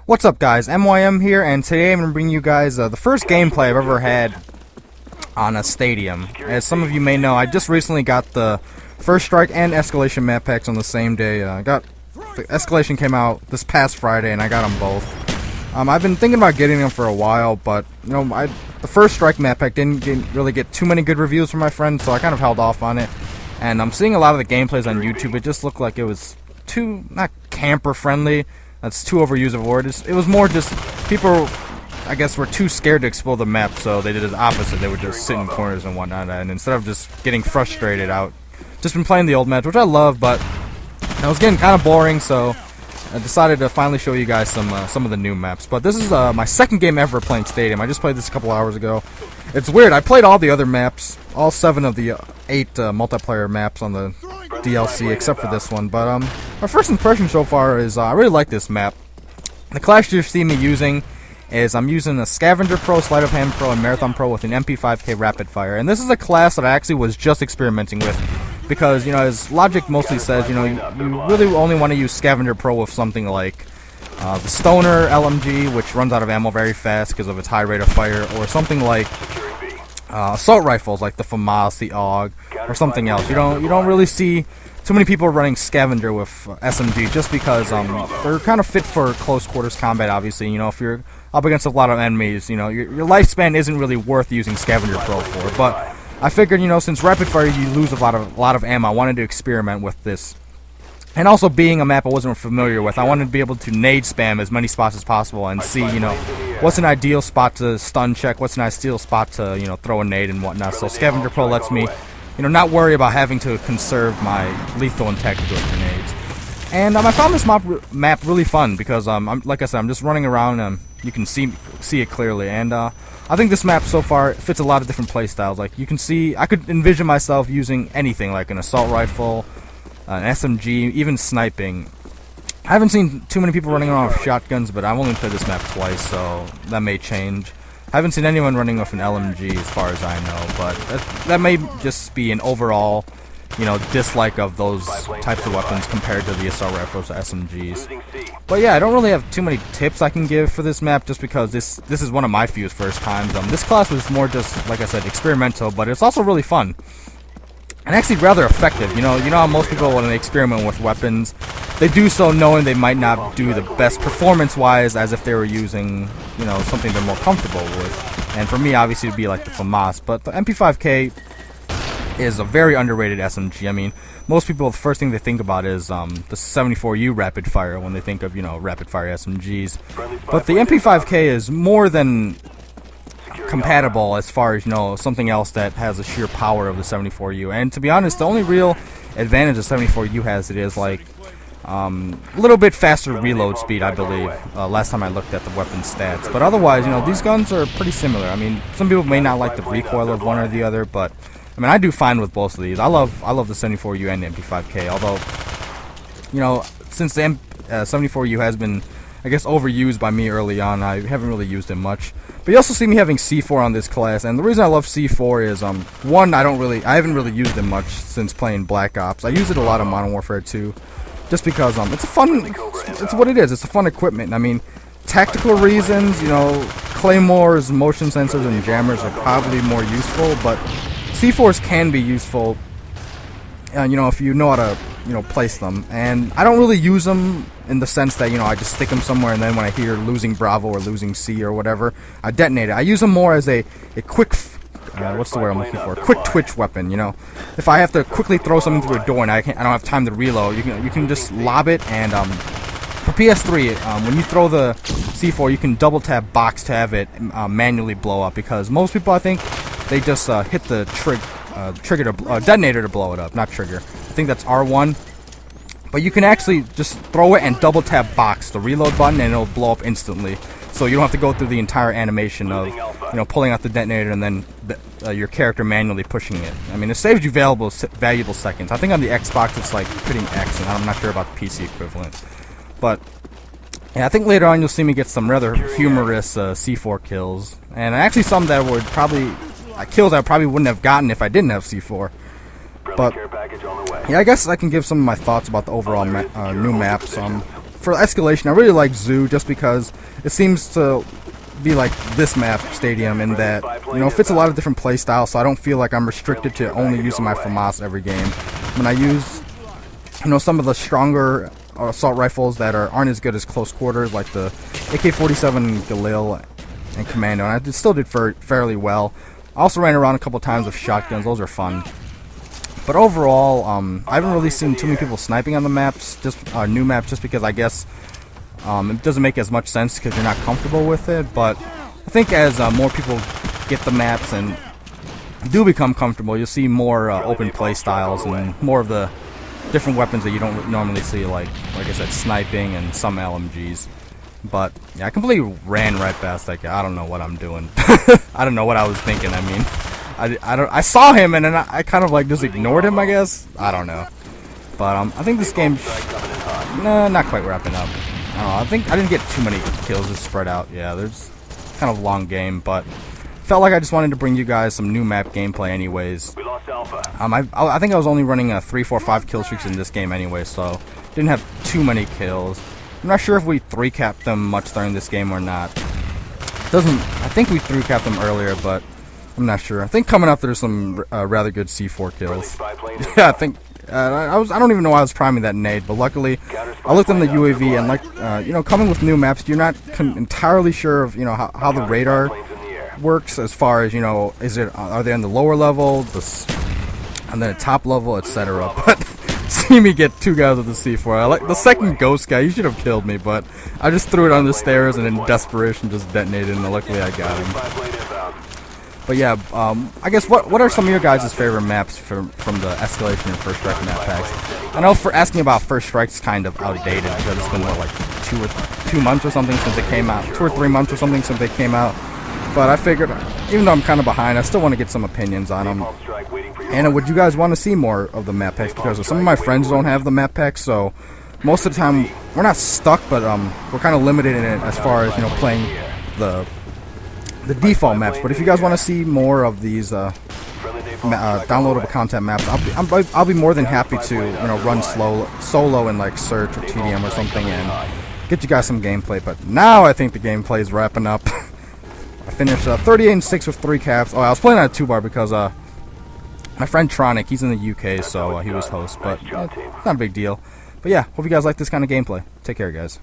What's up, guys? MYM here, and today I'm going to bring you guys the first gameplay I've ever had on a stadium. As some of you may know, I just recently got the First Strike and Escalation map packs on the same day. The Escalation came out this past Friday, and I got them both. I've been thinking about getting them for a while, but you know, the First Strike map pack didn't really get too many good reviews from my friends, so I kind of held off on it. And I'm seeing a lot of the gameplays on YouTube. It just looked like it was too, not camper friendly. That's too overused of a word. It was more just people, I guess, were too scared to explore the map, so they did the opposite. They would just sit in corners and whatnot, and instead of just getting frustrated out, just been playing the old maps, which I love, but it was getting kind of boring, so I decided to finally show you guys some of the new maps. But this is my second game ever playing Stadium. I just played this a couple hours ago. It's weird. I played all the other maps, all 7 of the 8 multiplayer maps on the DLC, except for this one. But my first impression so far is I really like this map. The class you see me using is I'm using a Scavenger Pro, Sleight of Hand Pro, and Marathon Pro with an MP5K Rapid Fire. And this is a class that I actually was just experimenting with. Because, you know, as logic mostly says, you know, you really only want to use Scavenger Pro with something like the Stoner LMG, which runs out of ammo very fast because of its high rate of fire, or something like assault rifles like the FAMAS, the AUG, or something else. You don't really see too many people running Scavenger with SMG just because they're kind of fit for close quarters combat. Obviously, you know, if you're up against a lot of enemies, you know, your lifespan isn't really worth using Scavenger Pro for, but I figured, you know, since rapid fire you lose a lot of ammo, I wanted to experiment with this. And also, being a map I wasn't familiar with, I wanted to be able to nade spam as many spots as possible and see, you know, what's an ideal spot to stun check, what's an ideal spot to, you know, throw a nade and whatnot. So Scavenger Pro lets me, you know, not worry about having to conserve my lethal and tactical grenades. And I found this map really fun because, like I said, I'm just running around. You can see it clearly, and I think this map so far fits a lot of different playstyles. Like, you can see, I could envision myself using anything, like an assault rifle, an SMG, even sniping. I haven't seen too many people running around with shotguns, but I've only played this map twice, so that may change. I haven't seen anyone running with an LMG as far as I know, but that may just be an overall, you know, dislike of those types of weapons compared to the assault rifles or SMGs. But yeah, I don't really have too many tips I can give for this map just because this is one of my few first times. This class was more just, like I said, experimental, but it's also really fun. And actually rather effective. You know how most people, when they experiment with weapons, they do so knowing they might not do the best performance-wise as if they were using, you know, something they're more comfortable with. And for me, obviously, it would be like the FAMAS. But the MP5K is a very underrated SMG. I mean, most people, the first thing they think about is the 74U rapid fire when they think of, you know, rapid fire SMGs. But the MP5K is more than compatible as far as, you know, something else that has the sheer power of the 74U. And to be honest, the only real advantage the 74U has, it is like a little bit faster reload speed, I believe, last time I looked at the weapon stats. But otherwise, you know, these guns are pretty similar. I mean, some people may not like the recoil of one or the other, but I mean, I do fine with both of these. I love the 74U and the MP5K, although, you know, since the 74U has been, I guess, overused by me early on, I haven't really used it much. But you also see me having C4 on this class, and the reason I love C4 is, one, I haven't really used it much since playing Black Ops. I use it a lot in Modern Warfare 2, just because it's what it is. It's a fun equipment. I mean, tactical reasons, you know, claymores, motion sensors, and jammers are probably more useful, but C4s can be useful, you know, if you know how to, you know, place them. And I don't really use them in the sense that, you know, I just stick them somewhere and then when I hear losing Bravo or losing C or whatever, I detonate it. I use them more as a quick, what's the word I'm looking for? Quick twitch weapon, you know. If I have to quickly throw something through a door and I don't have time to reload, you can just lob it. And for PS3, when you throw the C4, you can double tap box to have it manually blow up, because most people, I think, they just hit the detonator to blow it up, not trigger. I think that's R1. But you can actually just throw it and double tap box, the reload button, and it'll blow up instantly. So you don't have to go through the entire animation of, you know, pulling out the detonator and then your character manually pushing it. I mean, it saves you valuable seconds. I think on the Xbox it's like hitting X, and I'm not sure about the PC equivalent. But yeah, I think later on you'll see me get some rather humorous C4 kills, and actually some that would probably kills I probably wouldn't have gotten if I didn't have C4. But yeah, I guess I can give some of my thoughts about the overall new maps. for escalation, I really like Zoo just because it seems to be like this map stadium in that, you know, it fits a lot of different play styles, so I don't feel like I'm restricted to only using my FAMAS every game. When I use, you know, some of the stronger assault rifles that aren't as good as close quarters, like the AK-47 Galil and Commando, and I still did fairly well. I also ran around a couple times with shotguns. Those are fun. But overall, I haven't really seen too many people sniping on the maps, just new maps, just because I guess it doesn't make as much sense because you're not comfortable with it. But I think as more people get the maps and do become comfortable, you'll see more open play styles and more of the different weapons that you don't normally see, like I said, sniping and some LMGs. But yeah, I completely ran right past that guy. I don't know what I'm doing. I don't know what I was thinking. I mean, I saw him and then I kind of like just ignored him, I guess. I don't know. But I think this game, not quite wrapping up. I don't know. I think I didn't get too many kills to spread out. Yeah, there's kind of a long game, but felt like I just wanted to bring you guys some new map gameplay anyways. I think I was only running a 3, 4, 5 kill streaks in this game anyway, so didn't have too many kills. I'm not sure if we 3-capped them much during this game or not. I think we 3-capped them earlier, but I'm not sure. I think coming up there's some rather good C4 kills. Yeah, I think I don't even know why I was priming that nade, but luckily I looked in the UAV and, like, you know, coming with new maps, you're not entirely sure of, you know, how the radar works as far as, you know, are they on the lower level, and then the top level, etc. But see me get 2 guys with the C4. I like the second ghost guy. He should have killed me, but I just threw it on the stairs and in desperation just detonated, and luckily I got him. But yeah, I guess what are some of your guys' favorite maps from the Escalation and First Strike map packs? I know for asking about First Strike's kind of outdated because it's been what, like 2 months or something since it came out, 2 or 3 months or something since they came out. But I figured, even though I'm kind of behind, I still want to get some opinions on them. And would you guys want to see more of the map packs? Because some of my friends don't have the map packs, so most of the time we're not stuck, but we're kind of limited in it as far as, you know, playing the default maps. But if you guys want to see more of these downloadable content maps, I'll be more than happy to, you know, run solo in like Search or TDM or something and get you guys some gameplay. But now I think the gameplay is wrapping up. I finished 38-6 with 3 caps. Oh, I was playing on a 2-bar because my friend Tronic, he's in the UK, so he was host. But it's not a big deal. But yeah, hope you guys like this kind of gameplay. Take care, guys.